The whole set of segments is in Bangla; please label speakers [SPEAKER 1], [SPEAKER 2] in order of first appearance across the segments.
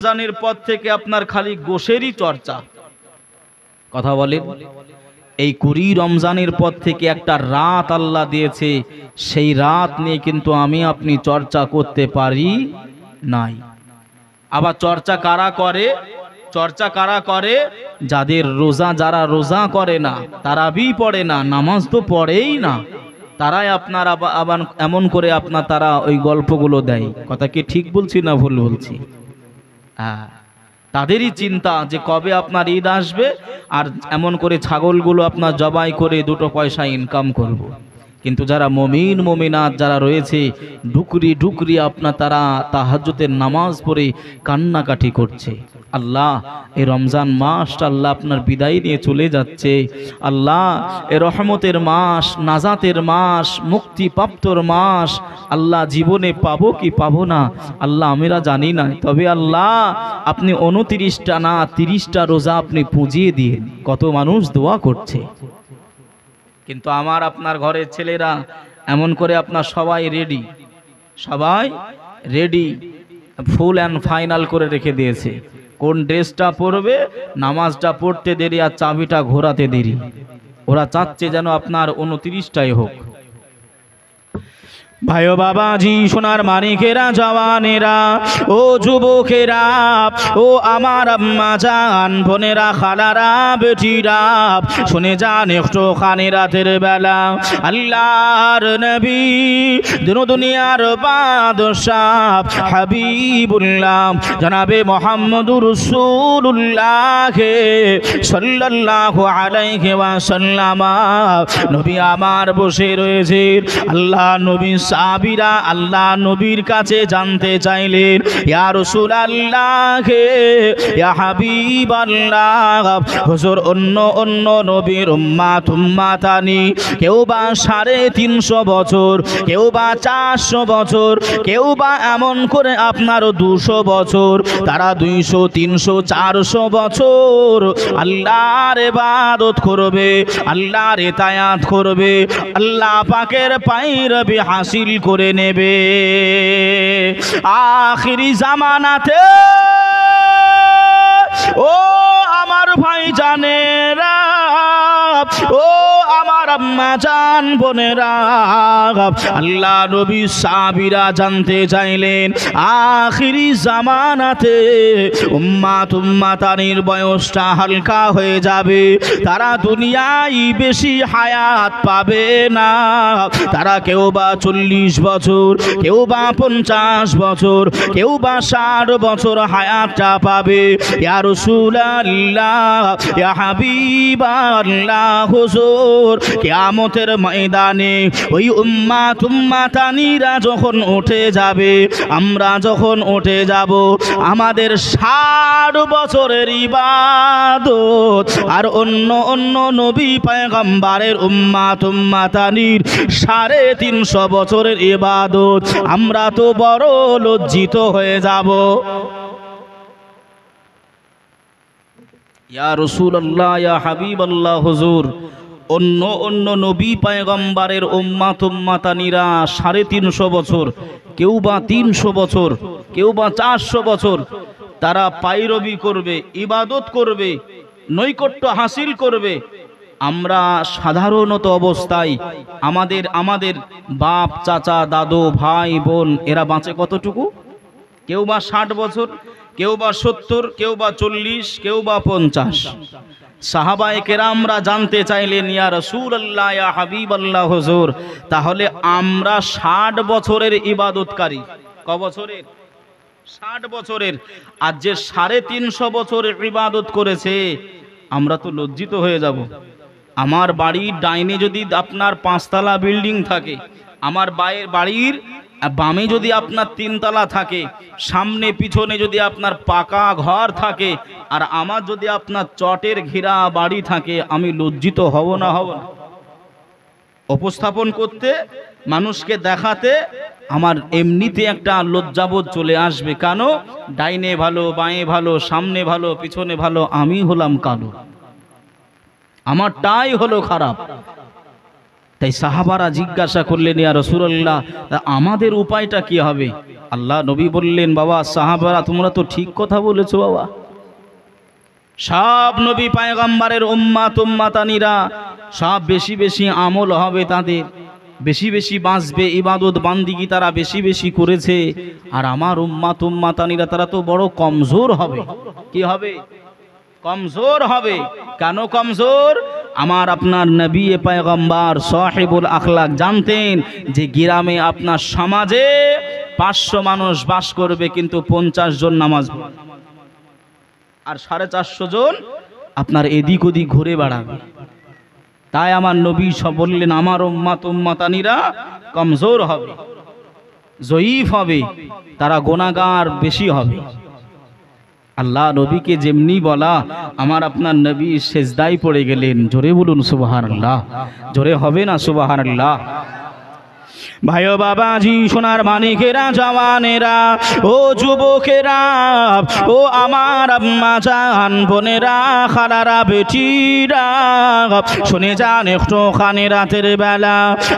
[SPEAKER 1] রমজানের পর থেকে আপনার খালি গোশেরই চর্চা। কথা বলেন, এই 20 রমজানের পর থেকে একটা রাত আল্লাহ দিয়েছে, সেই রাত নিয়ে কিন্তু আমি আপনি চর্চা করতে পারি নাই। আবার চর্চা কারা করে? চর্চা কারা করে? যাদের রোজা, যারা রোজা করে না, তারাবি পড়ে না, নামাজ তো পড়েই না, তারাই আপনার আবার এমন করে তারা ওই গল্পগুলো দেয়। কথা কি ঠিক বলছি না ভুল বলছি? হ্যাঁ, তাদেরই চিন্তা যে কবে আপনার ঈদ আসবে আর এমন করে ছাগলগুলো আপনার জবাই করে 2 পয়সা ইনকাম করব। কিন্তু যারা মুমিন মুমিনাত যারা রয়েছে, ঢুকরি ঢুকরি তারা তাহাজ্জুদের নামাজ পড়ে কান্নাকাটি করছে। আল্লাহ, এই রমজান মাসটা আল্লাহ আপনার বিদায় নিয়ে চলে যাচ্ছে। আল্লাহ, এ রহমতের মাস, নাজাতের মাস, মুক্তিপ্রাপ্তর মাস, আল্লাহ জীবনে পাবো কি পাবো না আল্লাহ আমরা জানি না। তবে আল্লাহ আপনি 29টা না 30টা রোজা আপনি পুঁজিয়ে দিয়ে, কত মানুষ দোয়া করছে। কিন্তু আমার আপনার ঘরের ছেলেরা এমন করে সবাই রেডি, সবাই রেডি, ফুল অ্যান্ড ফাইনাল করে রেখে দিয়েছে। কোন ড্রেসটা পরবে, নামাজটা পড়তে দেরি আর চাবিটা ঘোরাতে দেরি। ওরা চাচ্ছে যেন আপনার 29টাই হোক। ভাই ও বাবাজি, সোনার মানিকেরা, জওয়ানেরা, ও যুবকেরা, ও আমার আম্মা জান, বোনেরা, খালারা, বেটিরা, শুনে যান একটু খানি রাতের বেলা আল্লাহর নবী, দিন দুনিয়ার বাদশাহ হাবিবুল্লাহ জনাবে মুহাম্মদুর রাসূলুল্লাহ সাল্লাল্লাহু আলাইহি ওয়াসাল্লাম নবী আমার বসে রয়েছে। আল্লাহ নবী সাহাবীরা আল্লাহ নবীর কাছে জানতে চাইলেন, ইয়া রাসূলুল্লাহ, ইয়া হাবিবাল্লাহ, হুজুর অন্য নবীর উম্মাতানি কেউ বা 350 বছর, কেউ বা 400 বছর, কেউ বা এমন করে আপনার 200 বছর, তারা 200, 300, 400 বছর আল্লাহর ইবাদত করবে, আল্লাহর ইতায়াত করবে, আল্লাহ পাকের পায়রাবি হাসিল করে নেবে। আখিরি জামানাতে ও আমার ভাই জানেরা, ও আমার আম্মা জান, বোনেরা, আল্লাহ নবী সাহাবীরা জানতে চাইলেন, আখিরি জামানাতে উম্মাতানির বয়সটা হালকা হয়ে যাবে, তারা দুনিয়ায় বেশি হায়াত পাবে না, তারা কেউ বা 40 বছর, কেউ বা 50 বছর, কেউ বা 60 বছর হায়াতটা পাবে। ইয়া রাসূলুল্লাহ, ইয়া হাবিবাল্লাহ, হুজুর কিয়ামতের ময়দানে ওই উম্মাতানিরা যখন উঠে যাবে, আমরা যখন উঠে যাব, আমাদের 60 বছরের ইবাদত আর অন্য নবী পয়গম্বরের উম্মাতানির 350 বছরের ইবাদত, আমরা তো বড় লজ্জিত হয়ে যাব। ইয়া রাসূলুল্লাহ, ইয়া হাবিবাল্লাহ, হুজুর অন্য নবী পয়গম্বরের উম্মাতানিরা 350 বছর, কেউ বা 300 বছর, কেউ বা 400 বছর তারা পায়রবি করবে, ইবাদত করবে, নৈকট্য হাসিল করবে। আমরা সাধারণত অবস্থায় আমাদের বাপ, চাচা, দাদু, ভাই, বোন এরা বাঁচে কতটুকু? কেউ বা 60 বছর, কেউ বা 70, কেউ বা 40, কেউ বা 50। সাহাবায়ে কেরামরা জানতে চাইলেন, ইয়া রাসূলুল্লাহ, ইয়া হাবিবাল্লাহ, হুজুর তাহলে আমরা 60 বছরের ইবাদতকারী, ক বছরের? 60 বছরের। আর যে 350 বছরের ইবাদত করেছে, আমরা তো লজ্জিত হয়ে যাব। আমার বাড়ির ডাইনে যদি আপনার 5 তলা বিল্ডিং থাকে, আমার বাড়ির বামে যদি আপনার 3 তলা থাকে, সামনে পিছনে যদি আপনার পাকা ঘর থাকে, আর আমার যদি আপনার চটের ঘেরা বাড়ি থাকে, আমি লজ্জিত হব না? হব না? উপস্থাপন করতে, মানুষকে দেখাতে আমার এমনিতে একটা লজ্জাবোধ চলে আসবে। কেন? ডাইনে ভালো, বাঁয়ে ভালো, সামনে ভালো, পিছনে ভালো, আমি হলাম কালো, আমারটাই হলো খারাপ। তাই সাহাবারা জিজ্ঞাসা করলেন, ইয়া রাসূলুল্লাহ, আমাদের উপায়টা কি হবে? আল্লাহ নবী বললেন, বাবা সাহাবারা তোমরা তো ঠিক কথা বলেছো বাবা, সব নবী পয়গম্বরের উম্মাতানিরা সব বেশি বেশি আমল হবে, তাদের বেশি বেশি বাঁচবে, ইবাদত বান্দিগি তারা বেশি বেশি করেছে, আর আমার উম্মাতানিরা তারা তো বড় কমজোর হবে। কি হবে? কমজোর হবে। কেন কমজোর? আমার আপনার নবী পয়গম্বর সাহিবুল আখলাক জানতেন যে গ্রামে আপনার সমাজে 500 মানুষ বাস করবে, কিন্তু 50 জন নামাজ পড়বে, আর 450 জন আপনার এদিক ওদিক ঘুরে বেড়াবে। তাই আমার নবী সব বললেন আমার উম্মাতানিরা কমজোর হবে, জয়ীফ হবে, তারা গুনাহগার বেশি হবে। আল্লাহ নবীকে যেমনি বলা, আমার আপনার নবী সেজদায় পড়ে গেলেন। জোরে বলুন সুবহানাল্লাহ। জোরে হবে না সুবহানাল্লাহ? ভাইও বাবাজি, সোনার মানিকেরা, জওয়ানেরা, ও যুবকেরা, ও আমার আম্মা জান বোনেরা, খালারা, বেটিরা, শুনে যান একটু খানে রাতের বেলা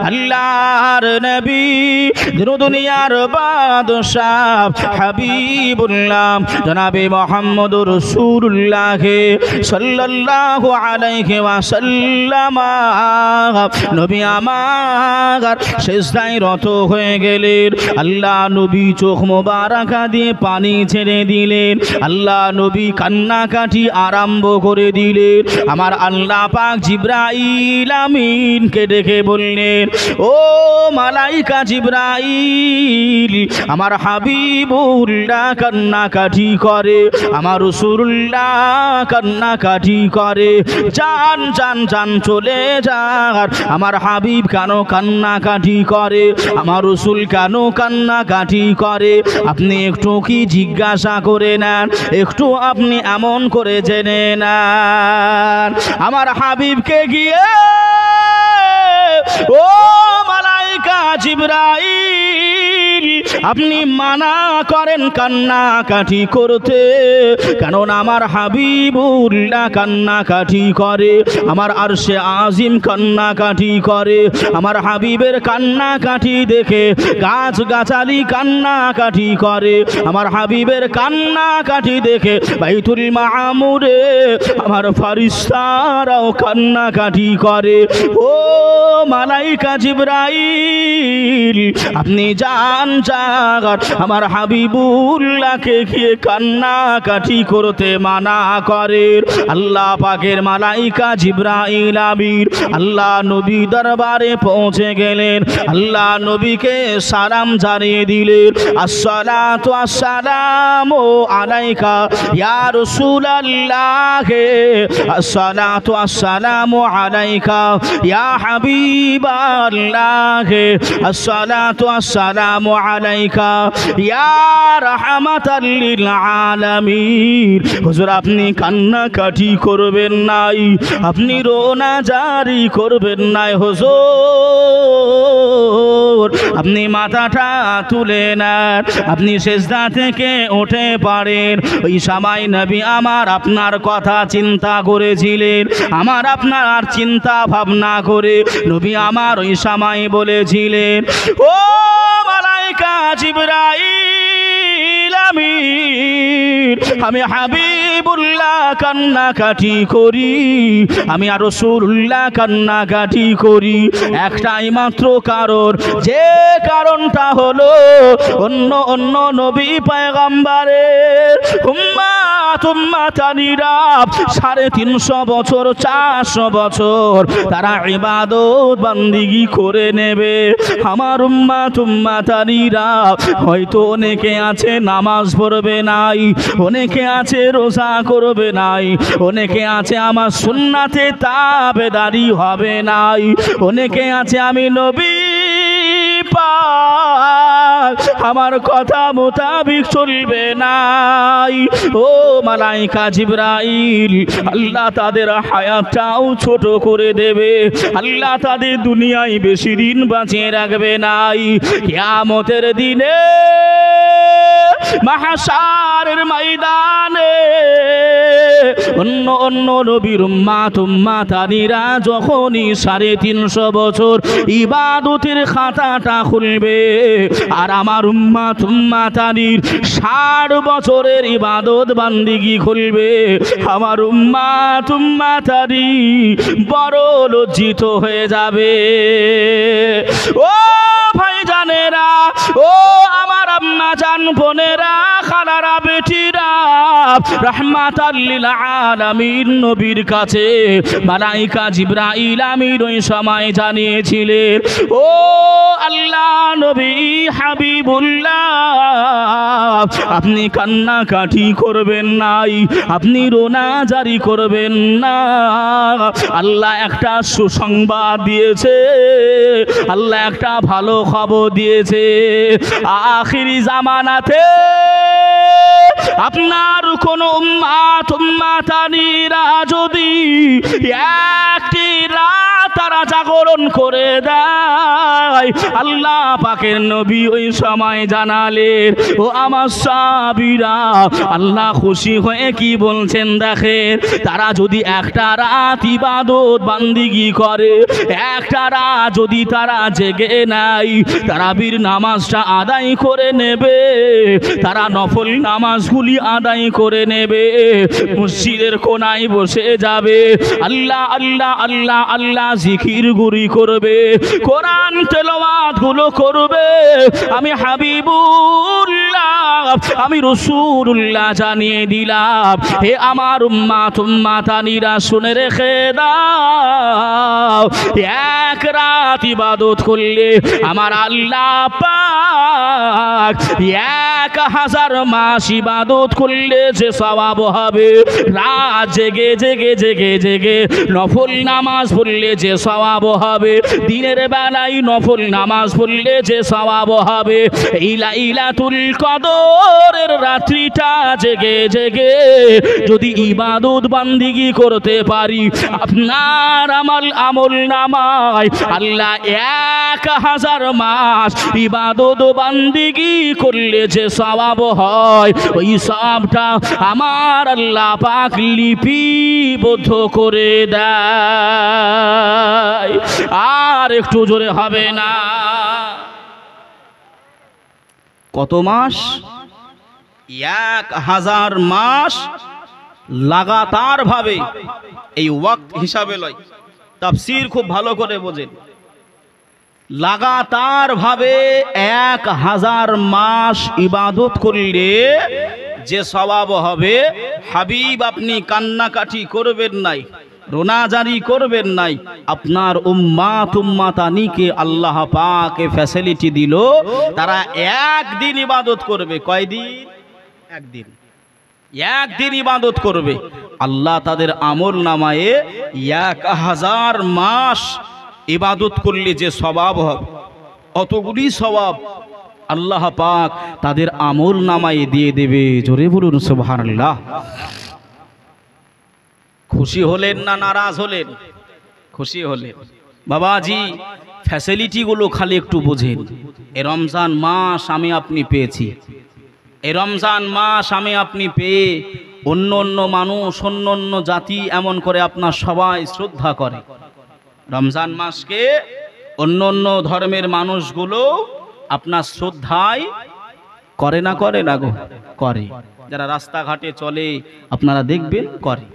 [SPEAKER 1] আল্লাহর নবী দুনিয়ার বাদশাহ হাবিবুল্লাহ জনাবে মুহাম্মদুর রাসূলুল্লাহ সাল্লাল্লাহু আলাইহি ওয়াসাল্লাম নবী আমার সেজদায় রত হয়ে গেলেন। আল্লাহ নবী চোখ মোবারকা দিয়ে পানি ছেড়ে দিলেন। আল্লাহ নবী কান্নাকাটি আরম্ভ করে দিলেন। আমার আল্লাহ পাক জিবরাইল আমিনকে ডেকে বললেন, ও মালাইকা জিবরাইল, আমার হাবিবুল্লাহ কান্নাকাটি করে, আমার রাসূলুল্লাহ কান্নাকাটি করে, জান জান জান চলে যান। আমার হাবিব কেন কান্নাকাটি করে, আমার রাসূল কেন কান্নাকাটি করে, আপনি একটু কি জিজ্ঞাসা করে নেন, একটু আপনি এমন করে জেনে নেন। আমার হাবিবকে গিয়ে, ও মালাইকা জিবরাইল, আপনি মানা করেন কান্নাকাটি করতে, কারণ আমার হাবিবুল্লাহ কান্নাকাটি করে, আমার আরশে আজিম কান্নাকাটি করে, আমার হাবিবের কান্নাকাটি দেখে গাছ গাছালি কান্নাকাটি করে, আমার হাবিবের কান্নাকাটি দেখে বাইতুল মামুরে আমার ফারিস্তারাও কান্নাকাটি করে। ও মালাইকা জিবরাইল, আপনি যান জাগার আমার হাবিবুল্লাহকে গিয়ে কান্নাকাটি করতে মানা করে। আল্লাহ পাকের মালাইকা জিবরাইল আমিন আল্লাহ নবী দরবারে পৌঁছে গেলেন। আল্লাহ নবীকে সালাম জানিয়ে দিলেন, আসসালাতু আসসালামু আলাইকা ইয়া রাসূলুল্লাহ, আসসালাতু আসসালামু আলাইকা ইয়া হাবিবাল্লাহ, আসসালাতু আসসালামু আলাইকা ইয়া রাহমাতাল লিল আলামিন। হুজুর আপনি কান্নাকাটি করবেন নাই, আপনি রোনা জারি করবেন নাই হুজুর, আপনি মাথাটা তুলে নেন, আপনি সেজদা থেকে উঠে পারেন। ওই সময় নবী আমার আপনার কথা চিন্তা করেছিলেন, আমার আপনার আর চিন্তা ভাবনা করে নবী আমার ওই সময় বলেছিলেন, ও মালাইকা জিবরাইল আমিন, আমি হাবিবুল্লাহ কান্নাকাটি করি, আমি আর রাসূলুল্লাহ কান্নাকাটি করি একটাই মাত্র কারণ, যে কারণটা হলো অন্য অন্য নবী পয়গম্বরের উম্মাতানিরা 350 বছর 400 বছর তারা ইবাদত বান্দিগি করে নেবে। আমার উম্মাতানিরা হয়তো অনেকে আছে নামাজ পড়বে নাই, অনেকে আছে রোজা করবে নাই, অনেকে আছে আমার সুন্নাতে তাবেদারি হবে নাই, অনেকে আছে আমি নবী পাক আমার কথা মোতাবিক চলবে নাই। ও মালাইকা জিবরাইল, আল্লাহ তাদের হায়াতটাও ছোট করে দেবে, আল্লাহ তাদের দুনিয়ায় বেশি দিন বাঁচিয়ে রাখবে নাই। কিয়ামতের দিনে মাহশারের ময়দানে অন্য অন্য নবীর উম্মাত উম্মাতানিরা যখনই 350 বছর ইবাদতের খাতাটা খুলবে, আর আমার উম্মাত উম্মাতানির 60 বছরের ইবাদত বান্দিগি খুলবে, আমার উম্মাত উম্মাতানি বড় লজ্জিত হয়ে যাবে। ও ভাইজানেরা, ও আমার আম্মা জান বোনেরা, খালারা, বেটিরা, রাহমাতাল লিল আলামিন নবীর কাছে মালাইকা জিবরাইল আমিন ওই সময় জানিয়েছিলেন, ও আল্লাহ নবী হাবিবুল্লাহ, আপনি কান্নাকাটি করবেন নাই, আপনি রোনা জারি করবেন না। আল্লাহ একটা সুসংবাদ দিয়েছে, আল্লাহ একটা ভালো খবর দিয়েছে। আখিরি জামানাতে আপনার কোন উম্মাত উম্মাতানিরা যদি একটি রাত তারা জাগরণ করে দেয়, আল্লাহ পাকের নবী ওই সময় জানালেন, ও আমার সাহাবীরা, আল্লাহ খুশি হয়ে কি বলছেন দেখেন, তারা যদি একটা রাত ইবাদত বান্দিগি করে, একটা রাত যদি তারা জেগে নাই, তারাবির নামাজটা আদায় করে নেবে, তারা নফল নামাজগুলি আদায় করে নেবে, মসজিদের কোনায় বসে যাবে, আল্লাহ আল্লাহ আল্লাহ আল্লাহ জিকির গুরি করবে, কোরআন তেলাওয়াত গুলো করবে, আমি হাবিবুল্লাহ, আমি রাসূলুল্লাহ জানিয়ে দিলাম, হে আমার উম্মাত উম্মাতানিরা শুনে রেখে দাও, এক রাত ইবাদত করলে আমার আল্লাহ পাক 1000 মাস ইবাদত করলে যে সওয়াব হবে, রাত জেগে জেগে জেগে জেগে নফল নামাজ পড়লে যে সওয়াব হবে, দিনের বেলায় নফল নামাজ পড়লে যে সওয়াব হবে, এই লাইলাতুল কদরের রাত্রিটা জেগে জেগে যদি ইবাদত বান্দিগি করতে পারি, আপনার আমল নামায় আল্লাহ 1000 মাস ইবাদত বান্দিগি করলে যে সওয়াব হয়, ওই সওয়াবটা আমার আল্লাহ পাক লিপিবদ্ধ করে দেয়। আর একটু জোরে হবে না? কত মাস? 1000 মাস লাগাতার ভাবে, এই ওয়াক্ত হিসাবে লয়, তাফসীর খুব ভালো করে বোঝেন, লাগাতার ভাবে 1000 মাস ইবাদত করলে যে সওয়াব হবে, হাবিব আপনি কান্নাকাটি করবেন নাই, রোনাজারি করবেন নাই, আপনার উম্মাত উম্মাতানিকে আল্লাহ পাক ফ্যাসিলিটি দিল, তারা একদিন ইবাদত করবে। কয়দিন? একদিন। একদিন ইবাদত করবে, আল্লাহ তাদের আমল নামায়ে 1000 মাস ইবাদত করলে যে সওয়াব হবে, অতগুলি সওয়াব আল্লাহ পাক তাদের আমল নামায়ে দিয়ে দেবে। জোরে বলুন সুবহানাল্লাহ। খুশি হলেন না নারাজ হলেন? খুশি হলেন। বাবাজি, ফ্যাসিলিটিগুলো খালি একটু বোঝেন। এই রমজান মাস আমি আপনি পেয়েছি, এই রমজান মাস আমি আপনি পেয়ে অন্য অন্য মানুষ, অন্য অন্য জাতি এমন করে আপনার সবাই শ্রদ্ধা করে। রমজান মাসকে অন্য অন্য ধর্মের মানুষগুলো আপনার শ্রদ্ধায় করে না, করে না গো? করে। যারা রাস্তাঘাটে চলে আপনারা দেখবেন করে।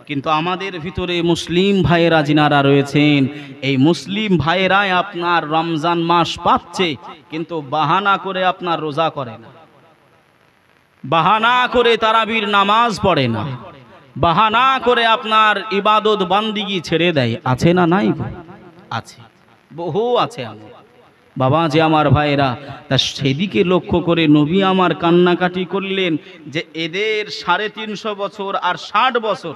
[SPEAKER 1] কিন্তু আমাদের ভিতরে মুসলিম ভাইয়েরা যিনারা রয়েছেন, এই মুসলিম ভাইয়েরাই আপনার রমজান মাস পাচ্ছে, কিন্তু বাহানা করে আপনার রোজা করে না, বাহানা করে তারাবির নামাজ পড়ে না, বাহানা করে আপনার ইবাদত বান্দিগি ছেড়ে দেয়। আছে না নাই গো? আছে, বহু আছে। বাবা যে আমার ভাইরা, তা সেদিকে লক্ষ্য করে নবী আমার কান্নাকাটি করলেন যে এদের 350 বছর আর 60 বছর,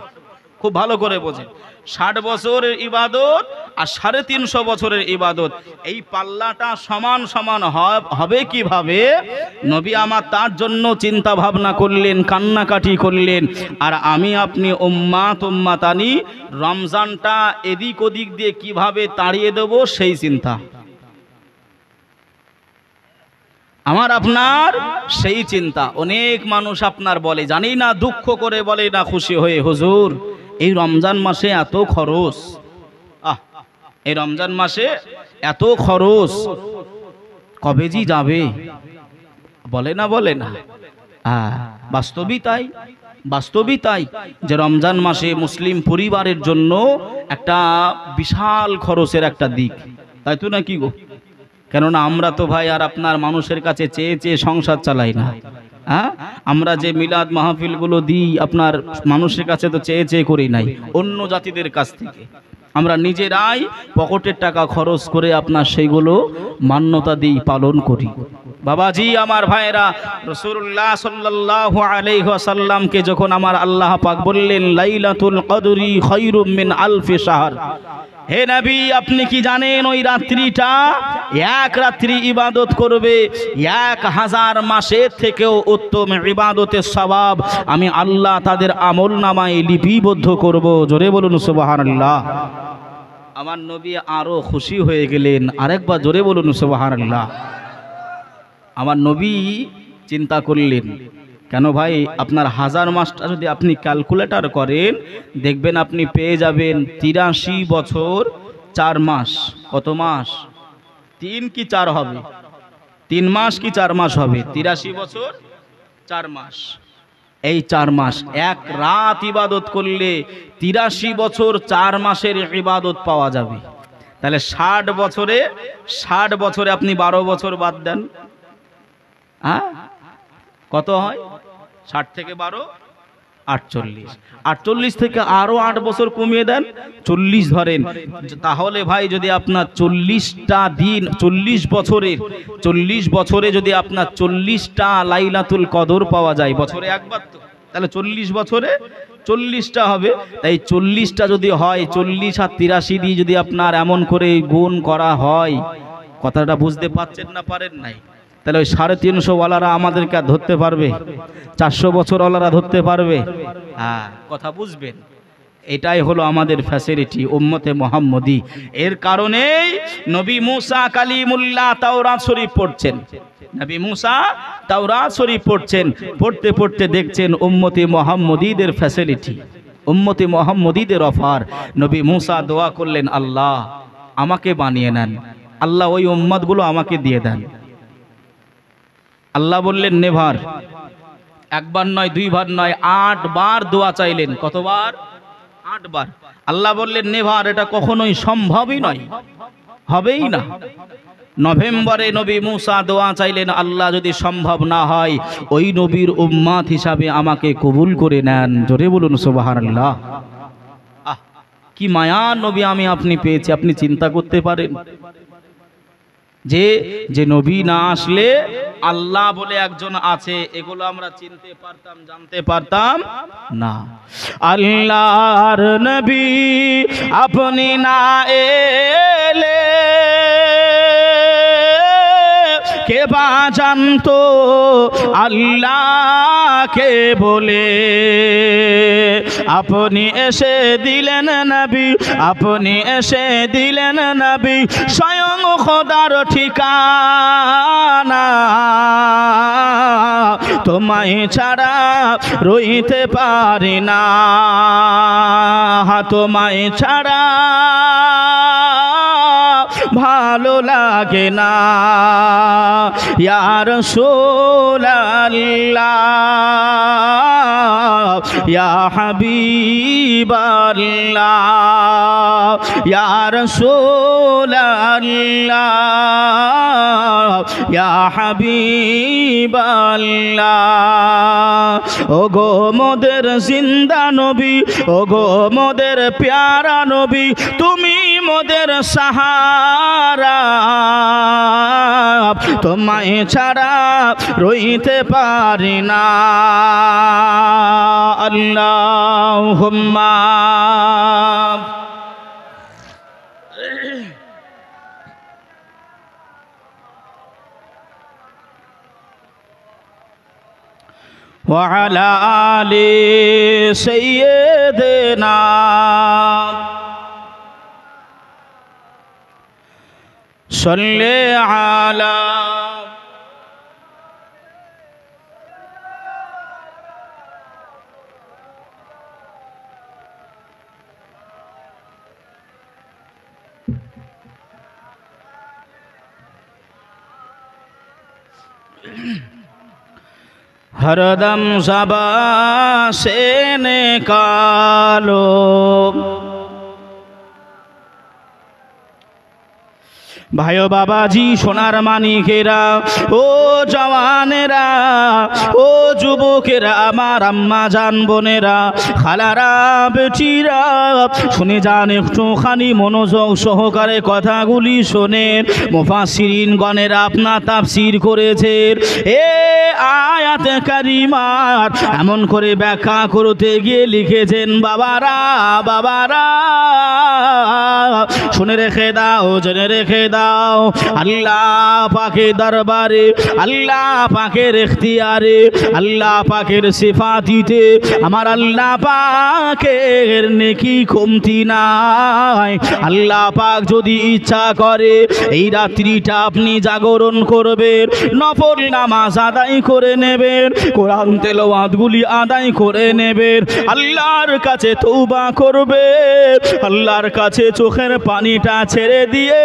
[SPEAKER 1] খুব ভালো করে বোঝেন, 60 বছরের ইবাদত আর 350 বছরের ইবাদত, এই পাল্লাটা সমান সমান হবে কিভাবে? নবী আমার তার জন্য চিন্তা ভাবনা করলেন, কান্নাকাটি করলেন। আর আমি আপনি উম্মাত উম্মাতানি রমজানটা এদিক ওদিক দিয়ে কিভাবে তাড়িয়ে দেব সেই চিন্তা। আমার আপনার সেই চিন্তা। অনেক মানুষ আপনার বলে, জানি না দুঃখ করে বলে না খুশি হয়ে, হুজুর এই রমজান মাসে এত খরচ, এই রমজান মাসে এত খরচ, কবে জি যাবে? বলে না বলে না? বাস্তবই তাই, বাস্তবই তাই যে রমজান মাসে মুসলিম পরিবারের জন্য একটা বিশাল খরচের একটা দিক, তাই তো নাকি গো? কেননা আমরা তো ভাই আর আপনার মানুষের কাছে চেয়ে চেয়ে সংসার চালাই না। আমরা যে মিলাদ মাহফিলগুলো দিই আপনার মানুষের কাছে তো চেয়ে চেয়ে করি নাই, অন্য জাতিদের কাছ থেকে আমরা নিজেরাই পকেটের টাকা খরচ করে আপনার সেইগুলো মান্যতা দিই, পালন করি। বাবাজি আমার ভাইরা, রাসূলুল্লাহ সাল্লাল্লাহু আলাইহি ওয়াসাল্লামকে যখন আমার আল্লাহ পাক বললেন লাইলাতুল কদরি খায়রুম মিন আলফি শাহর, হে নবী আপনি কি জানেন ওই রাত্রিটা এক রাত্রি ইবাদত করবে 1000 মাসের থেকেও উত্তম ইবাদতের সওয়াব আমি আল্লাহ তাদের আমল নামায় লিপিবদ্ধ করব। জোরে বলুন সুবহানাল্লাহ। আমার নবী আরো খুশি হয়ে গেলেন, আরেকবার জোরে বলুন সুবহানাল্লাহ। আমার নবী চিন্তা করলেন, কেন ভাই আপনার 1000 মাসটা যদি আপনি ক্যালকুলেটর করেন দেখবেন আপনি পেয়ে যাবেন 83 বছর 4 মাস। কত মাস? 3 কি 4 হবে? 3 মাস কি 4 মাস হবে? 83 বছর 4 মাস। এই 4 মাস এক রাত ইবাদত করলে 83 বছর 4 মাসের ইবাদত পাওয়া যাবে। তাহলে 60 বছরে আপনি 12 বছর বাদ দেন, কত হয়? 60 থেকে 12 48, 48 থেকে আরো 8 বছর কমিয়ে দেন, 40 ধরেন। তাহলে ভাই যদি আপনার 40টা দিন, 40 বছরে যদি আপনার 40টা লাইলাতুল কদর পাওয়া যায়, বছরে একবার তো, তাহলে 40 বছরে 40টা হবে। তাই 40টা যদি হয়, 40 আর 83 দিয়ে যদি আপনার এমন করে গুণ করা হয়, কথাটা বুঝতে পারছেন না পারেন নাই? তাহলে ওই 350 ওয়ালারা আমাদেরকে ধরতে পারবে? 400 বছর ওয়ালারা ধরতে পারবে? কথা বুঝবেন। এটাই হলো আমাদের ফ্যাসিলিটি উম্মতে মুহাম্মদী। এর কারণেই নবী মুসা কালিমুল্লাহ তাওরাত শরীফ পড়ছেন, নবী মুসা তাওরাত শরীফ পড়ছেন, পড়তে পড়তে দেখছেন উম্মতে মুহাম্মদীদের ফ্যাসিলিটি, উম্মতে মুহাম্মদীদের অফার। নবী মুসা দোয়া করলেন, আল্লাহ আমাকে বানিয়ে নেন, আল্লাহ ওই উম্মতগুলো আমাকে দিয়ে দেন। আল্লাহ বললেন নেভার, একবার নয়, দুইবার নয়, 8 বার দোয়া চাইলেন। কতবার? 8 বার। আল্লাহ বললেন নেভার, এটা কখনোই সম্ভবই নয়, হবেই না। নভেম্বরে নবী মুসা দোয়া চাইলেন, আল্লাহ যদি সম্ভব না হয় ওই নবীর উম্মত হিসাবে আমাকে কবুল করে নেন। জোরে বলুন সুবহানাল্লাহ। কি মায়ার নবী আমি আপনি পেয়েছি, আপনি চিন্তা করতে পারেন যে নবী না আসলে আল্লাহ বলে একজন আছে, এগুলো আমরা চিনতে পারতাম, জানতে পারতাম না। আল্লাহর নবী আপনি না এলে কে বা জানতো আল্লাহকে বলে, আপনি এসে দিলেন নবী, আপনি এসে দিলেন নবী, স্বয়ং খোদার ঠিকানা, তোমায় ছাড়া রইতে পারি না, তোমায় ছাড়া ভালো লাগে না। ইয়া রাসূলুল্লাহ, ইয়া হাবিবাল্লাহ, ইয়া রাসূলুল্লাহ, ইয়া হাবিবাল্লাহ। ওগো মোদের জিন্দা নবী, ওগো মোদের প্যারা নবী, তুমি মোদের সাহারা, তোমায় ছাড়া রইতে পারি না। আল্লাহুম্মা ওয়া আলা আলি সাইয়্যিদিনা সাল্লি আলা हरदम ज़बा से निकालो। भाइयों बाबाजी सोनार मानिकेरा ओ जवानेरा ओ যুবকেরা আমার আম্মা জান বোনেরা খালারা বেটিরা শুনে যান একটুখানি মনোযোগ সহকারে কথাগুলি শোনেন। মুফাসসিরিন গণেরা আপনার তাফসীর করেছেন এ আয়াতে কারিমার এমন করে ব্যাখ্যা করতে গিয়ে লিখেছেন বাবারা বাবারা শুনে রেখে দাও জেনে রেখে দাও আল্লাহ পাকের দরবারে আল্লাহ পাকের ইখতিয়ারে আল্লাহ পাকের সিফাতিতে আমার আল্লাহ পাকের নেকি কমতি নাই। আল্লাহ পাক যদি ইচ্ছা করে এই রাত্রিটা আপনি জাগরণ করবেন, নফল নামাজ আদায় করে নেবেন, কোরআন তেলাওয়াতগুলি আদায় করে নেবেন, আল্লাহর কাছে তওবা করবেন, আল্লাহর কাছে চোখের পানিটা ছেড়ে দিয়ে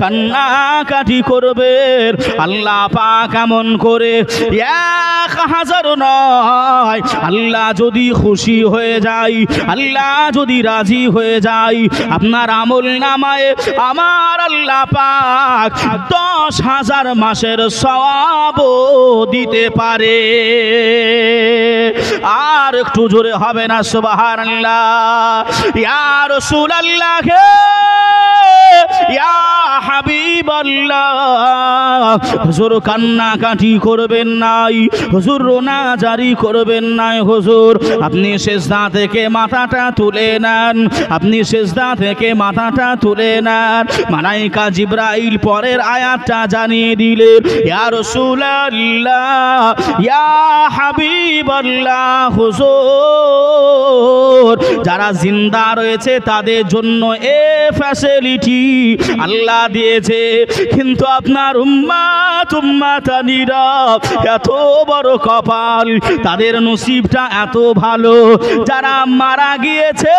[SPEAKER 1] কান্নাকাটি করবেন। আল্লাহ পাক এমন করে 1000 নয়, আল্লাহ যদি খুশি হয়ে যায়, আল্লাহ যদি রাজি হয়ে যায়, আপনার আমল নামায় আমার আল্লাহ পাক 10,000 মাসের সওয়াব দিতে পারে। আর একটু জোরে হবে না সুবহানাল্লাহ? ইয়া রাসূলুল্লাহ ইয়া হাবিবাল্লাহ, হুজুর কান্নাকাটি করবেন নাই, হুজুর রোনা জারি করবেন নাই, হুজুর আপনি সিজদা থেকে মাথাটা তুলে নেন, আপনি সিজদা থেকে মাথাটা তুলে নেন। মালাইকা জিবরাইল পরের আয়াতটা জানিয়ে দিলেন ইয়া রাসূলুল্লাহ ইয়া হাবিবাল্লাহ, হুজুর যারা জিন্দা রয়েছে তাদের জন্য এ ফ্যাসিলিটি আল্লাহ দিয়েছে, কিন্তু আপনার উম্মাতানিরা এত বড় কপাল, তাদের নসিবটা এত ভালো, যারা মারা গিয়েছে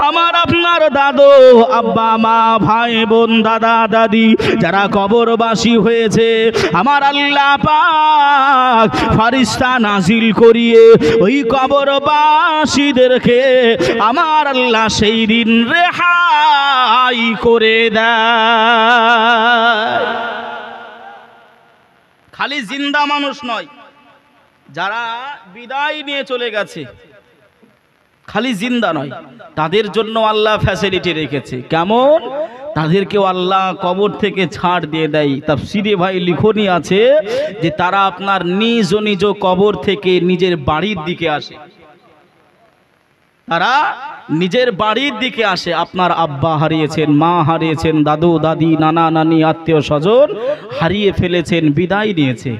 [SPEAKER 1] আমার আপনার দাদু আব্বা মা ভাই বোন দাদা দাদি যারা কবরবাসী হয়েছে, আমার আল্লাহ পাক ফেরেশতা নাজিল করিয়ে ওই কবরবাসীদেরকে আমার আল্লাহ সেই দিন রেহাই করে দেয়। খালি জিন্দা মানুষ নয়, যারা বিদায় নিয়ে চলে গেছে খালি জিন্দা নয়, তাদের জন্য আল্লাহ ফ্যাসিলিটি রেখেছে। কেমন? তাদেরকেও আল্লাহ কবর থেকে ছাড় দিয়ে দেয়। তাফসীরে ভাই লিখনি আছে যে তারা আপনার নিজ নিজ কবর থেকে নিজের বাড়ির দিকে আসে, তারা নিজের বাড়ির দিকে আসে। আপনার আব্বা হারিয়েছেন, মা হারিয়েছেন, দাদু দাদি নানা নানি আত্মীয় স্বজন হারিয়ে ফেলেছেন, বিদায় নিয়েছে,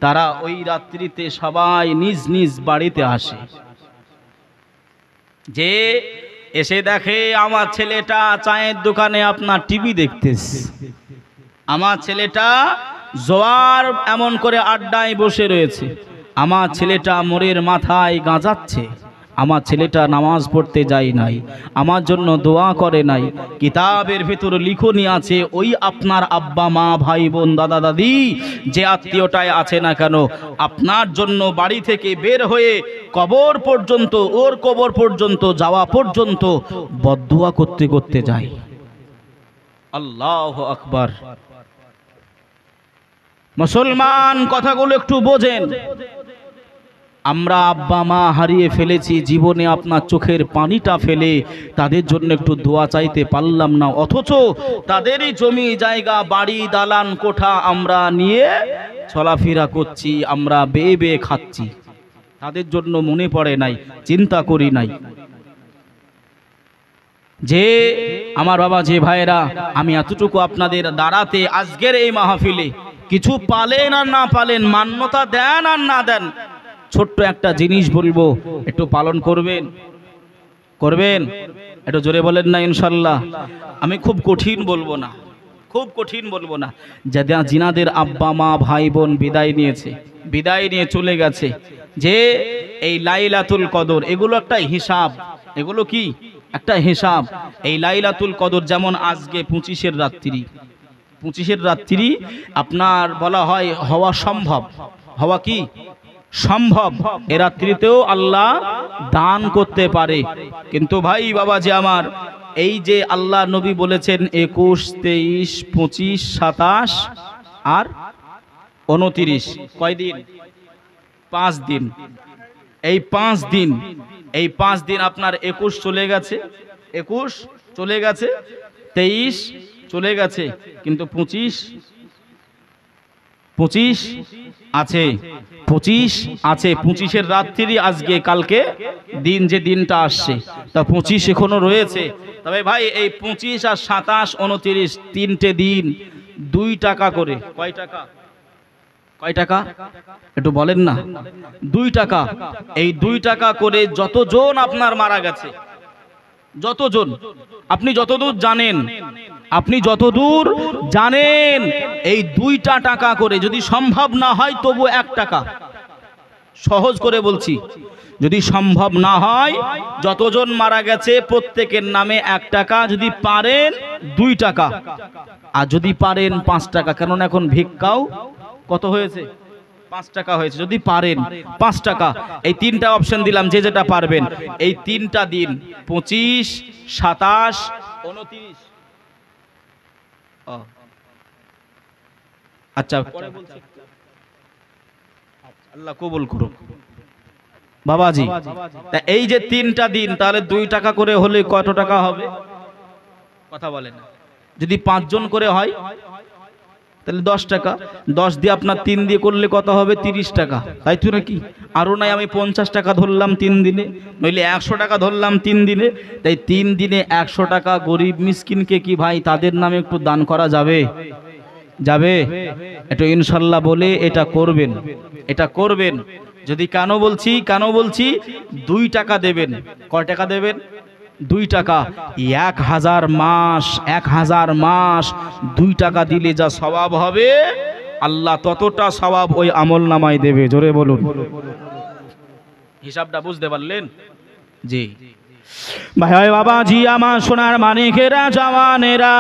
[SPEAKER 1] তারা ওই রাত্রিতে সবাই নিজ নিজ বাড়িতে আসে। যে এসে দেখে আমার ছেলেটা চায়ের দোকানে আপনার টিভি দেখতেছে, আমার ছেলেটা জোয়ার এমন করে আড্ডায় বসে রয়েছে, আমার ছেলেটা মোড়ের মাথায় গাঁজাচ্ছে, আমার ছেলেটা নামাজ পড়তে যায় নাই, আমার জন্য দোয়া করে নাই। কিতাবের ভেতর লিখনি আছে ওই আপনার আব্বা মা ভাই বোন দাদা দাদি যে আত্মীয়টায় আছে না কেন, আপনার জন্য বাড়ি থেকে বের হয়ে কবর পর্যন্ত, ওর কবর পর্যন্ত যাওয়া পর্যন্ত বদদুয়া করতে করতে যায়। আল্লাহু আকবার। মুসলমান কথাগুলো একটু বোঝেন। আমরা আব্বা মা হারিয়ে ফেলেছি, জীবনে আপনার চোখের পানিটা ফেলে তাদের জন্য একটু দোয়া চাইতে পারলাম না, অথচ তাদেরই জমি জায়গা বাড়ি দালান কোঠা আমরা নিয়ে চলাফেরা করছি, আমরা বেয়ে বেয়ে খাচ্ছি, তাদের জন্য মনে পড়ে নাই, চিন্তা করি নাই। যে আমার বাবা যে ভাইরা, আমি এতটুকু আপনাদের দাঁড়াতে আজকের এই মাহফিলে কিছু পালেন আর না পালেন, মান্যতা দেন আর না দেন, ছোট্ট একটা জিনিস বলবো, একটু পালন করবেন, করবেন? একটু জোরে বলেন না ইনশাল্লাহ। আমি খুব কঠিন বলবো না, খুব কঠিন বলবো না। যারা জিনাদের আব্বা মা ভাই বোন বিদায় নিয়েছে, বিদায় নিয়ে চলে গেছে, যে এই লাইলাতুল কদর এগুলো একটা হিসাব, এগুলো কি একটা হিসাব। এই লাইলাতুল কদর যেমন আজকে 25-এর রাত্রি, 25-এর রাত্রি আপনার বলা হয় হওয়া সম্ভব, হওয়া কি সম্ভব, এ রাত্রিতেও আল্লাহ দান করতে পারে। কিন্তু ভাই বাবা যে আমার, এই যে আল্লাহ নবী বলেছেন 21, 23, 25, 27 আর 29, কয় দিন? 5 দিন। এই 5 দিন, এই 5 দিন আপনার 21 চলে গেছে, 21 চলে গেছে, 23 চলে গেছে, কিন্তু 25 আছে, 25 আছে। 25-এর রাত্রি আজকে, কালকে দিন যে দিনটা আসছে, তা 25 এখনো রয়েছে। তবে ভাই এই 25 আর 27, 29 তিনটে দিন 2 টাকা করে, কয় টাকা? কয় টাকা একটু বলেন না? 2 টাকা। এই 2 টাকা করে যতজন আপনার মারা গেছে, যতজন, আপনি যতদূর জানেন, আপনি যতদূর জানেন, এই 2টা টাকা করে, যদি সম্ভব না হয় তবু 1 টাকা, সহজ করে বলছি, যদি সম্ভব না হয় যতজন মারা গেছে প্রত্যেকের নামে 1 টাকা, যদি পারেন 2 টাকা, আর যদি পারেন 5 টাকা, কারণ এখন ভিক্ষাও কত হয়েছে? 5 টাকা হয়েছে। যদি পারেন 5 টাকা। এই 3টা অপশন দিলাম, যে যেটা পারবেন। এই 3টা দিন 25, 27, 29। আচ্ছা, আল্লাহ কবুল করুক বাবাজি। তা এই যে 3টা দিন, তাহলে 2 টাকা করে হলে কত টাকা হবে? কথা বলেন। যদি 5 জন করে হয় তাহলে 10 টাকা, 10 দিয়ে আপনার 3 দিয়ে করলে কত হবে? 30 টাকা, তাই তো নাকি? আরও নাই আমি 50 টাকা ধরলাম 3 দিনে, নইলে 100 টাকা ধরলাম 3 দিনে। তাই 3 দিনে 100 টাকা গরিব মিসকিনকে কি ভাই তাদের নামে একটু দান করা যাবে? যাবে? একটু ইনশাল্লাহ বলে এটা করবেন, এটা করবেন। যদি কেন বলছি 2 টাকা দেবেন। কয় টাকা দেবেন? 2 টাকা। 1000 মাস, 1000 মাস 2 টাকা দিলে যা সওয়াব হবে, আল্লাহ ততটা সওয়াব ওই আমল নামায় দেবে। জোরে বলুন। হিসাবটা বুঝতে পারলেন? জি ভাই বাবাজি, আমার সোনার মানিকেরা, জওয়ানেরা,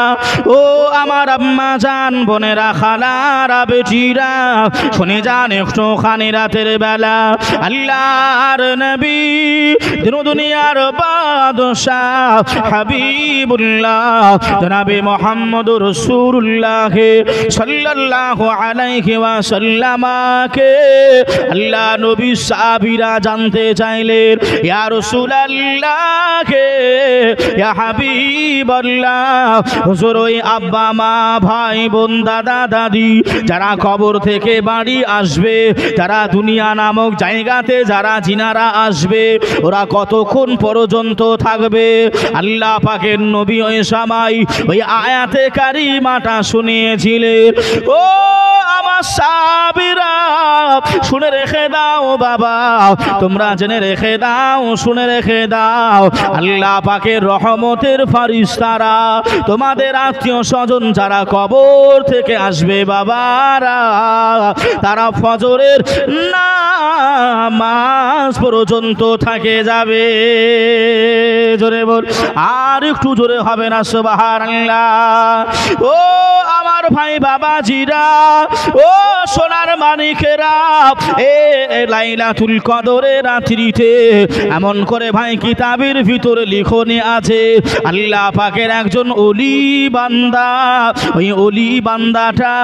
[SPEAKER 1] ও আমার আম্মা জান, বোনেরা, খালারা, বেটিরা, শুনে যান একটু খানি রাতের বেলা আল্লাহর নবী, দিন দুনিয়ার বাদশাহ হাবিবুল্লাহ জনাবে মুহাম্মদুর রাসূলুল্লাহ সাল্লাল্লাহু আলাইহি ওয়াসাল্লামকে আল্লাহ নবী সাহাবীরা জানতে চাইলেন, ইয়া রাসূলুল্লাহ, ইয়া হাবিবাল্লাহ, হুজুর ওই আব্বা মা, ভাই বোন, দাদা দাদি যারা কবর থেকে বাড়ি আসবে, যারা দুনিয়া নামক জায়গাতে যারা জিনারা আসবে, ওরা কতক্ষণ পর্যন্ত থাকবে? আল্লাহ পাকের নবী ওই সময় ওই আয়াতে কারিমাটা শুনিয়েছিলেন। ও আমার সাহাবীরা, শুনে রেখে দাও বাবা, তোমরা জেনে রেখে দাও, শুনে রেখে দাও, আল্লাহ পাকের রহমতের ফারিস্তারা, তোমাদের আত্মীয় স্বজন যারা কবর থেকে আসবে বাবারা, তারা ফজরের নামাজ পর্যন্ত থাকে যাবে। জোরে বল, আর একটু জোরে হবে না সুবহানাল্লাহ। ও আমার ভাই বাবাজিরা, ও সোনার মানিকেরা, এ লাইলাতুল কদরের রাত্রিতে এমন করে ভাই কিতাবের ভিতরে লিখনে আছে, আল্লাহ পাকের একজন ওলি বান্দা, ওই ওলি বান্দাটা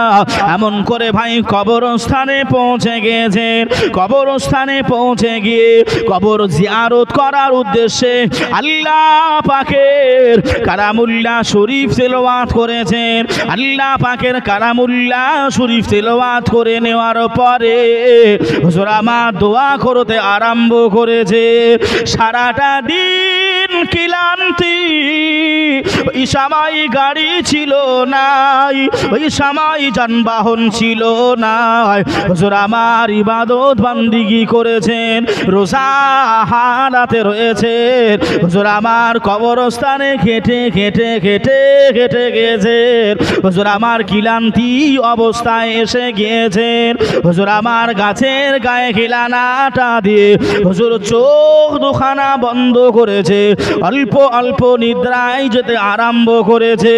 [SPEAKER 1] এমন করে ভাই কবরস্থানে পৌঁছে গিয়েছেন। কবরস্থানে পৌঁছে গিয়ে কবর জিয়ারত করার উদ্দেশ্যে আল্লাহ পাকের কালামুল্লাহ শরীফ তেলাওয়াত করেছেন। আল্লাহ পাকের কালামুল্লাহ শরীফ তেলাওয়াত করে নেওয়ার পরে হুজুর আমার দোয়া করতে আরম্ভ করেছে। সারাটা দিন ক্লান্তি, ওই সময় গাড়ি ছিল নাই, ওই সময় যানবাহন ছিল নাই, হুজুর আমার ইবাদত বান্দিগি করেছেন, রোজা হারাতে রয়েছেন, হুজুর আমার কবরস্থানে খেটে খেটে খেটে খেটে গেছেন, হুজুর আমার ক্লান্তি অবস্থায় এসে গিয়েছেন, হুজুর আমার গাছের গায়ে খিলানাটা দিয়ে হুজুর চোখ দুখানা বন্ধ করেছে, অল্প অল্প নিদ্রায় যেতে আরম্ভ করেছে।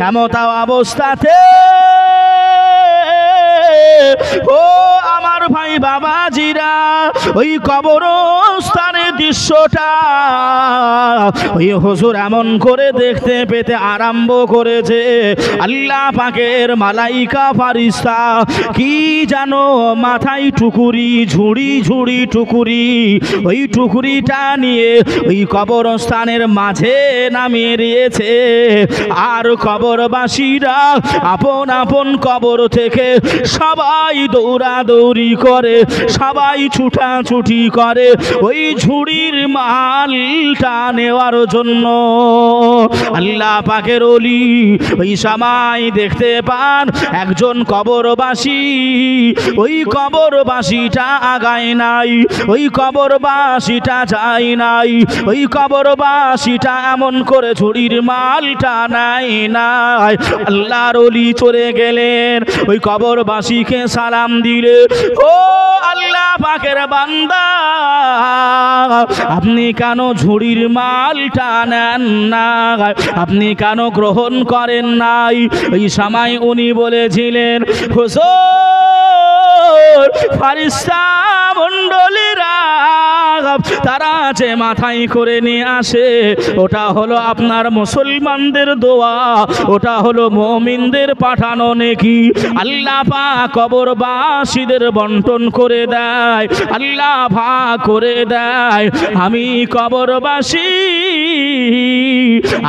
[SPEAKER 1] এমতা অবস্থাতে ও আমার ভাই বাবাজিরা, ওই কবরস্থানের দৃশ্যটা ওই হুজুর এমন করে দেখতে পেতে আরম্ভ করেছে। আল্লাহ পাকের মালাইকা ফারিস্তা কি জানো মাথায় টুকুরি, ঝুড়ি ঝুড়ি টুকুরি, ওই টুকুরিটা নিয়ে ওই কবরস্থানের মাঝে নামিয়ে দিয়েছে। আর কবরবাসীরা আপন আপন কবর থেকে সবাই দৌড়াদৌড়ি করে, সবাই ছুটাছুটি করে ওই ঝুড়ির মালটা নেওয়ার জন্য। আল্লাহ পাকের ওলি ওই সময় দেখতে পান একজন কবরবাসী, ওই কবরবাসীটা আগায় নাই, ওই কবরবাসীটা যায় নাই, ওই কবরবাসীটা এমন করে ঝুড়ির মালটা নাই নাই। আল্লাহর ওলি চলে গেলেন, ওই কবরবাসীকে সালাম দিলে, ও আল্লাহ পাকের বান্দা, আপনি কেন ঝুড়ির মালটা নেন না, আপনি কেন গ্রহণ করেন নাই? ওই সময় উনি বলেছিলেন, হুজুর ফারিস্তা মণ্ডলীরা তারা যে মাথায় করে নিয়ে আসে ওটা হলো আপনার মুসলমানদের দোয়া, ওটা হলো মুমিনদের পাঠানো নেকি। আল্লাহ পাক কবরবাসীদের বন্টন করে দেয়, আল্লাহ ভাগ করে দেয়। আমি কবরবাসী,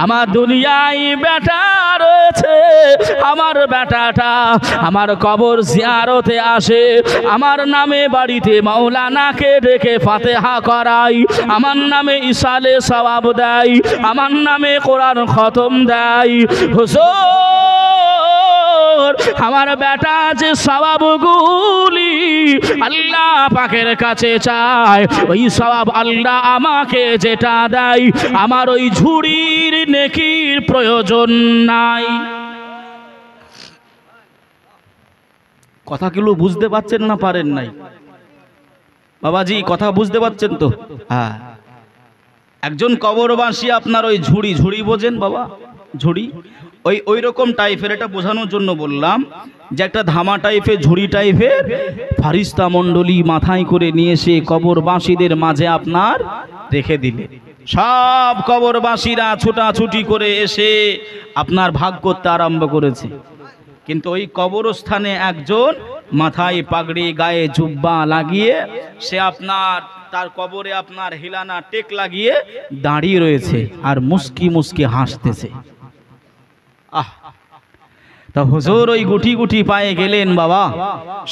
[SPEAKER 1] আমার দুনিয়ায় বেটা রয়েছে, আমার বেটাটা আমার কবর জিয়ারতে আসে, আমার নামে বাড়িতে মাওলানাকে ডেকে ফাতেহা করাই, আমার নামে ইসালে সওয়াব দেয়, আমার নামে কোরআন খতম দেয়। হুজুর আমার বেটা যে সওয়াবগুলি আল্লাহ পাকের কাছে চায়, ওই সওয়াব আল্লাহ আমাকে যেটা দেয়, আমার ওই ঝুড়ির নেকির প্রয়োজন নাই। কথাগুলো বুঝতে পারছেন না পারেন নাই? বাবাজি কথা বুঝতে পারছেন তো? হ্যাঁ, একজন কবরবাসী আপনার ওই ঝুড়ি, ঝুড়ি বোঝেন বাবা? ঝুড়ি ওই রকম টাইপের, এটা বোঝানোর জন্য বললাম যে একটা ধামা টাইপের, ঝুড়ি টাইপের ফারিস্তা মণ্ডলী মাথায় করে নিয়ে এসে কবরবাসীদের মাঝে আপনার রেখে দিলে। সব কবরবাসীরা ছুটাছুটি করে এসে আপনার ভাগ করতে আরম্ভ করেছে। কিন্তু ওই কবরস্থানে একজন মাথায় পাগড়ি, গায়ে জুব্বা লাগিয়ে, সে আপনার তার কবরে আপনার হিলানা টেক লাগিয়ে দাঁড়িয়ে রয়েছে আর মুস্কি মুস্কি হাসতেছে। তা হুজুর ওই গুটি গুটি পায়ে গেলেন, বাবা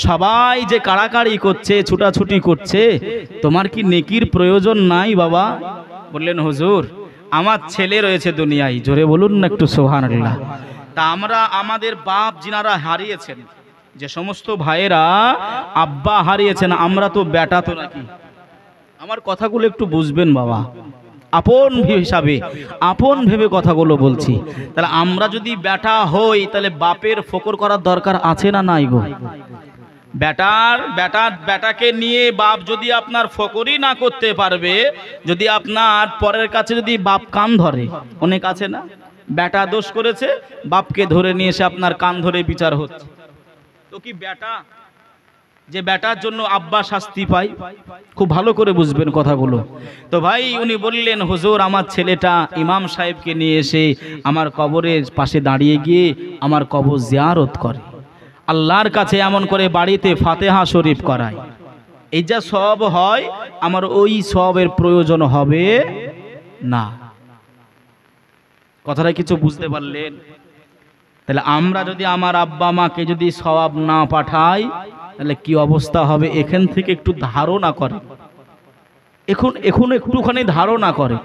[SPEAKER 1] সবাই যে কাড়াকাড়ি করছে, ছুটাছুটি করছে, তোমার কি নেকির প্রয়োজন নাই বাবা? বললেন, হুজুর আমার ছেলে রয়েছে দুনিয়ায়। জোরে বলুন না একটু সুবহানাল্লাহ। তা আমরা আমাদের বাপ যিনারা হারিয়েছেন, যে সমস্ত ভাইয়েরা আব্বা হারিয়েছেন, আমরা তো বেটা তো নাকি? আমার কথাগুলো একটু বুঝবেন বাবা, আপন হিসাবে আপন ভেবে কথাগুলো বলছি। তাহলে আমরা যদি বেটা হই তাহলে বাপের ফকর করার দরকার আছে না নাই গো? বেটাকে নিয়ে বাপ যদি আপনার ফকরই না করতে পারবে, যদি আপনার পরের কাছে যদি বাপ কান ধরে, অনেক আছে না বেটা দোষ করেছে, বাপকে ধরে নিয়ে এসে আপনার কান ধরে বিচার হচ্ছে, তো কি বেটা যে বেটার জন্য আব্বা শাস্তি পায়? খুব ভালো করে বুঝবেন কথাগুলো। তো ভাই উনি বললেন, হুজুর আমার ছেলেটা ইমাম সাহেবকে নিয়ে এসে আমার কবরের পাশে দাঁড়িয়ে গিয়ে আমার কবর জিয়ারত করে, আল্লাহর কাছে এমন করে বাড়িতে ফাতেহা শরীফ করায়, এই যা সব হয় আমার ওই সবের প্রয়োজন হবে না। কথাটা কিছু বুঝতে পারলেন? তাহলে আমরা যদি আমার আব্বা মাকে যদি সওয়াব না পাঠাই তাহলে কি অবস্থা হবে? এখান থেকে একটু ধারণা করে, এখন একটুখানি ধারণা করে।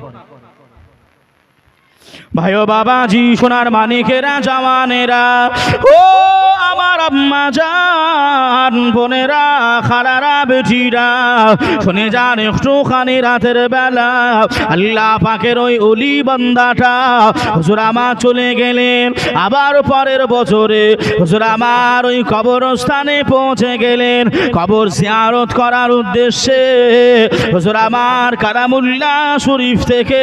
[SPEAKER 1] ভাইও বাবাজি, সোনার মানিকেরা, জওয়ানেরা, ও আমার আম্মা জান, বোনেরা, খালারা, বেটিরা, শুনে যান একটুখানি রাতের বেলা আল্লাহ পাকের ওই ওলি বান্দাটা হুজুর আমার চলে গেলেন। আবার পরের বছরে হুজুর আমার ওই কবরস্থানে পৌঁছে গেলেন কবর জিয়ারত করার উদ্দেশ্যে। হুজুর আমার কালামুল্লাহ শরীফ থেকে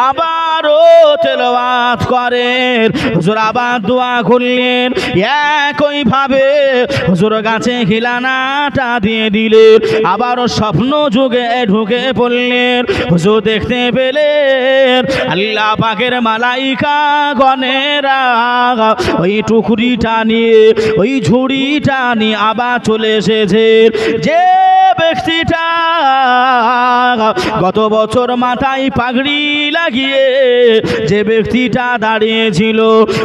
[SPEAKER 1] আবারও তেলাওয়াত করেন। হুজুর আবার দোয়া করলেন, একইভাবে হুজুর গাছে খিলানাটা দিয়ে দিলেন। আবারও স্বপ্ন যুগে ঢুকে পড়লেন। হুজুর দেখতে পেলেন আল্লাহ পাকের মালাইকা গণেরা ওই টুকরিটা নিয়ে, ওই ঝুড়িটা নিয়ে আবার চলে এসেছে। যে ব্যক্তিটা গত বছর মাথায় পাগড়ি লাগিয়ে যে ব্যক্তিটা দাঁড়িয়েছিল,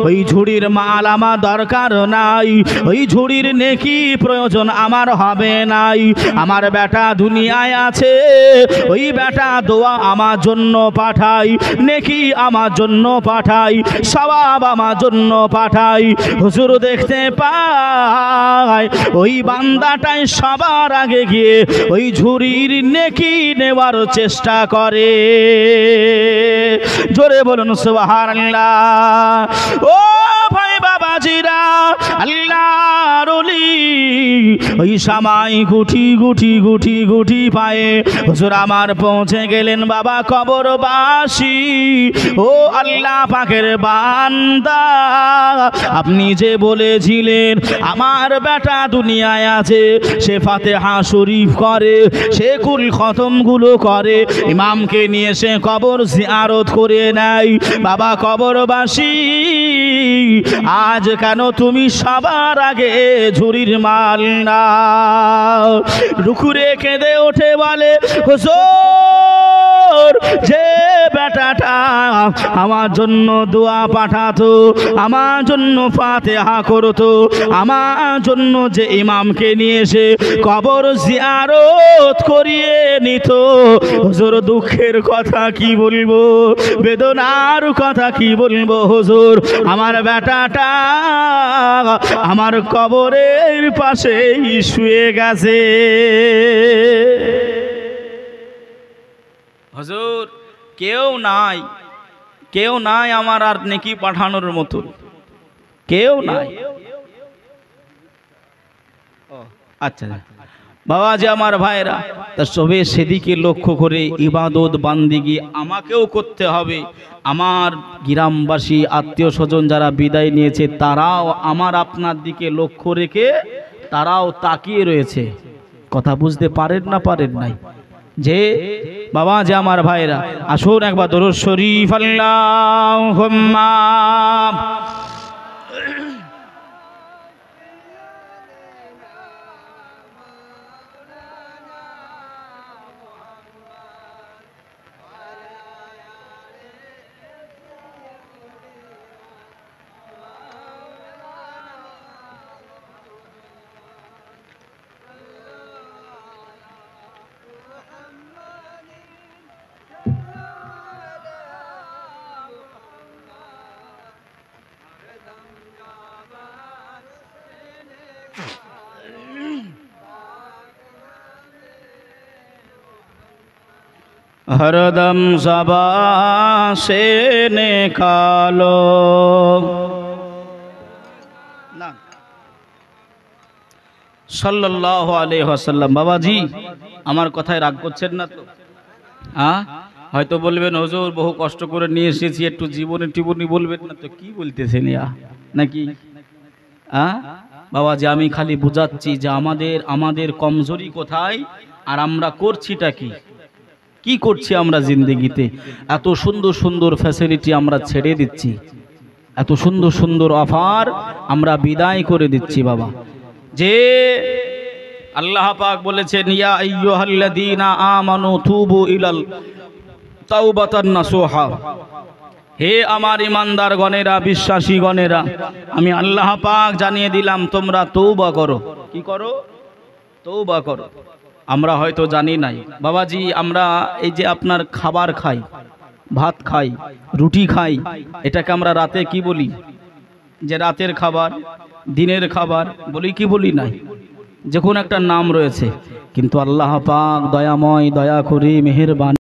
[SPEAKER 1] ওই ঝুড়ির মাল আমার দরকার নাই, ওই ঝুড়ির নেকি প্রয়োজন আমার হবে নাই। আমার বেটা দুনিয়ায় আছে, ওই বেটা দোয়া আমার জন্য পাঠাই, নেকি আমার জন্য পাঠাই, সওয়াব আমার জন্য পাঠাই। হুজুর দেখতে পায় ওই বান্দাটাই সবার আগে গিয়ে ওই ঝুড়ির নেকি নেওয়ার চেষ্টা করে। জোরে বলুন সুবহানাল্লাহ। ও ভাই বাবাজিরা, আল্লাহর ওলি ওই সামাই গুটি গুটি গুটি গুটি পায়ে হুজুর আমার পৌঁছে গেলেন। বাবা কবরবাসী, ও আল্লাহ পাকের বান্দা, আপনি যে বলেছিলেন আমার বেটা দুনিয়ায় আছে, সে ফাতিহা শরীফ করে, সে কুল খতমগুলো করে, ইমামকে নিয়ে সে কবর জিয়ারত করে নাই। বাবা কবরবাসী, আজ কেন তুমি সবার আগে ঝুড়ির মাল নাও? রুকুরে কেঁদে ওঠে বলে, হুজুর যে বেটাটা আমার জন্য দোয়া পাঠাতো, আমার জন্য ফাতিহা করতো, আমার জন্য যে ইমামকে নিয়ে এসে কবর জিয়ারত করিয়ে নিত, হুজুর দুঃখের কথা কি বলবো, বেদনার কথা কি বলবো হুজুর, আমার বেটাটা আমার কবরের পাশেই শুয়ে গেছে। হুজুর কেউ নাই, কেউ নাই আমার আর নেকি পাঠানোর মতো, কেউ নাই। আচ্ছা বাবা যে আমার ভাইরা, তা সবে সেদিকে লক্ষ্য করে ইবাদত বান্দিগি আমাকেও করতে হবে। আমার গ্রামবাসী আত্মীয় স্বজন যারা বিদায় নিয়েছে তারাও আমার আপনার দিকে লক্ষ্য রেখে তারাও তাকিয়ে রয়েছে। কথা বুঝতে পারেন না পারেন নাই? যে বাবা যে আমার ভাইরা, আসুন একবার দরুদ শরীফ আল্লাহুম্মা हरदम ज़बा से निकालो ना सल्लल्लाहु अलैहि वसल्लम। बाबाजी আমার কথায় রাগ করছেন না তো? হয়তো বলবেন হুজুর বহু কষ্ট করে নিয়ে এসেছি, একটু জীবনে টিবনি বলবেন না তো? কি বলতেছেন নাকি? বাবাজি আমি খালি বুঝাচ্ছি যে আমাদের কমজোরি কোথায় আর আমরা করছিটা কি, কি করছি আমরা জিন্দেগিতে। এত সুন্দর সুন্দর ফ্যাসিলিটি আমরা ছেড়ে দিচ্ছি, এত সুন্দর সুন্দর অফার আমরা বিদায় করে দিচ্ছি। বাবা যে আল্লাহ পাক বলেছেন, ইয়া আইয়ুহাল্লাযীনা আমানু তুবু ইলাল তাওবাতান নাসুহা, হে আমার ইমানদার গণেরা, বিশ্বাসী গণেরা, আমি আল্লাহ পাক জানিয়ে দিলাম তোমরা তওবা করো। কি করো? তওবা করো। আমরা হয়তো জানি নাই বাবাজি, আমরা এই যে আপনার খাবার খাই, ভাত খাই, রুটি খাই, এটাকে আমরা রাতে কি বলি? যে রাতের খাবার। দিনের খাবার বলি কি বলি নাই, যে কোনো একটা নাম রয়েছে, কিন্তু আল্লাহ পাক দয়াময়, দয়া করি, মেহেরবান।